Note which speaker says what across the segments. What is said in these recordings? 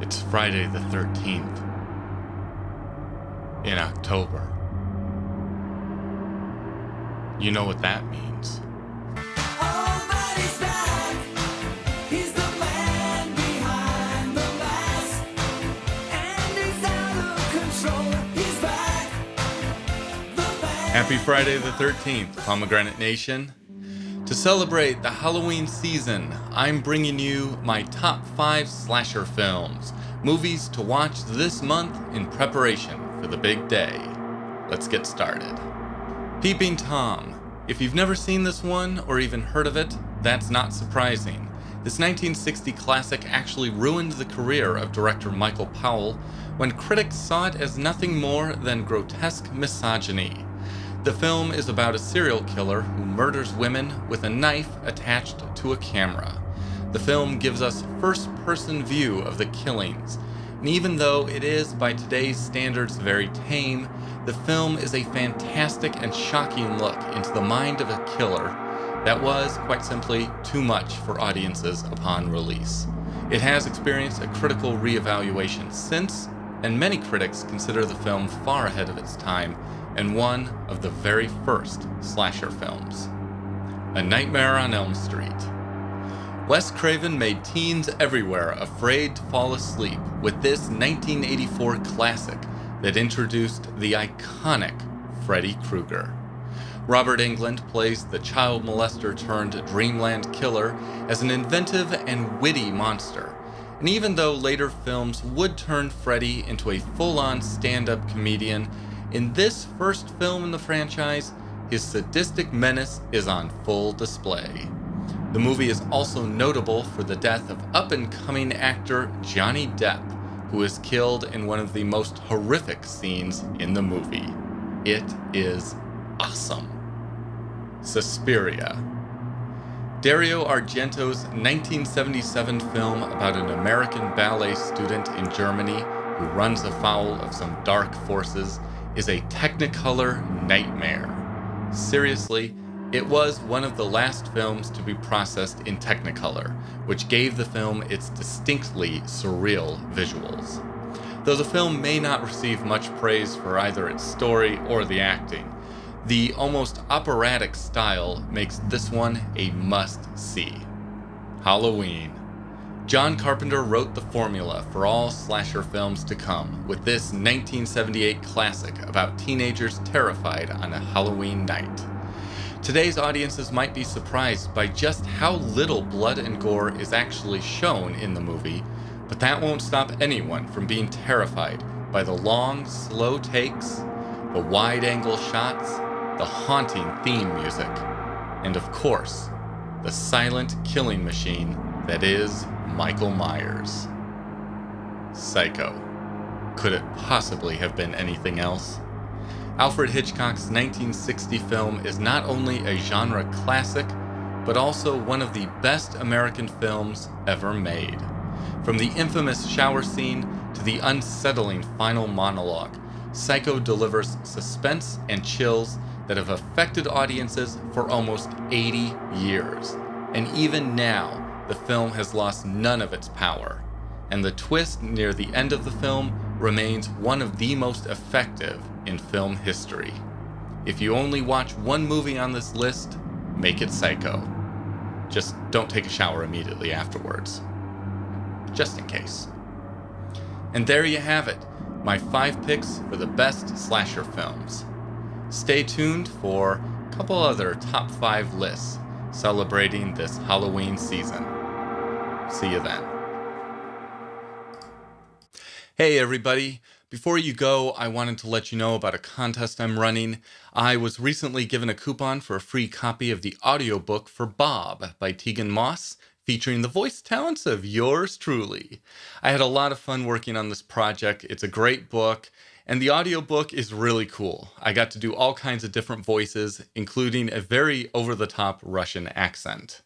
Speaker 1: It's Friday the 13th in October. You know what that means. Happy Friday the 13th, Pomegranate Nation. To celebrate the Halloween season, I'm bringing you my top 5 slasher films, movies to watch this month in preparation for the big day. Let's get started. Peeping Tom. If you've never seen this one or even heard of it, that's not surprising. This 1960 classic actually ruined the career of director Michael Powell when critics saw it as nothing more than grotesque misogyny. The film is about a serial killer who murders women with a knife attached to a camera. The film gives us first-person view of the killings, and even though it is, by today's standards, very tame, the film is a fantastic and shocking look into the mind of a killer that was, quite simply, too much for audiences upon release. It has experienced a critical re-evaluation since, and many critics consider the film far ahead of its time, and one of the very first slasher films. A Nightmare on Elm Street. Wes Craven made teens everywhere afraid to fall asleep with this 1984 classic that introduced the iconic Freddy Krueger. Robert Englund plays the child molester turned dreamland killer as an inventive and witty monster. And even though later films would turn Freddy into a full-on stand-up comedian, in this first film in the franchise, his sadistic menace is on full display. The movie is also notable for the death of up-and-coming actor Johnny Depp, who is killed in one of the most horrific scenes in the movie. It is awesome. Suspiria. Dario Argento's 1977 film about an American ballet student in Germany who runs afoul of some dark forces is a Technicolor nightmare. Seriously, it was one of the last films to be processed in Technicolor, which gave the film its distinctly surreal visuals. Though the film may not receive much praise for either its story or the acting, the almost operatic style makes this one a must-see. Halloween. John Carpenter wrote the formula for all slasher films to come with this 1978 classic about teenagers terrified on a Halloween night. Today's audiences might be surprised by just how little blood and gore is actually shown in the movie, but that won't stop anyone from being terrified by the long, slow takes, the wide-angle shots, the haunting theme music, and of course, the silent killing machine that is Michael Myers. Psycho. Could it possibly have been anything else? Alfred Hitchcock's 1960 film is not only a genre classic, but also one of the best American films ever made. From the infamous shower scene to the unsettling final monologue, Psycho delivers suspense and chills that have affected audiences for almost 80 years. And even now, the film has lost none of its power, and the twist near the end of the film remains one of the most effective in film history. If you only watch one movie on this list, make it Psycho. Just don't take a shower immediately afterwards. Just in case. And there you have it, my 5 picks for the best slasher films. Stay tuned for a couple other top 5 lists celebrating this Halloween season. See you then. Hey everybody, before you go, I wanted to let you know about a contest I'm running. I was recently given a coupon for a free copy of the audiobook for Bob by Tegan Moss, featuring the voice talents of yours truly. I had a lot of fun working on this project. It's a great book, and the audiobook is really cool. I got to do all kinds of different voices, including a very over-the-top Russian accent.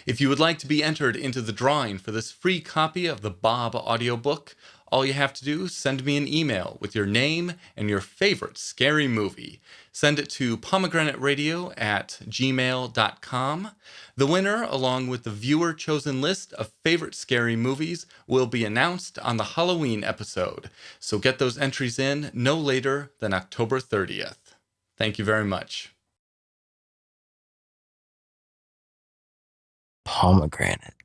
Speaker 1: If you would like to be entered into the drawing for this free copy of the Bob audiobook, All you have to do is send me an email with your name and your favorite scary movie. Send it to pomegranateradio@gmail.com. The winner, along with the viewer-chosen list of favorite scary movies, will be announced on the Halloween episode. So get those entries in no later than October 30th. Thank you very much.
Speaker 2: Pomegranate.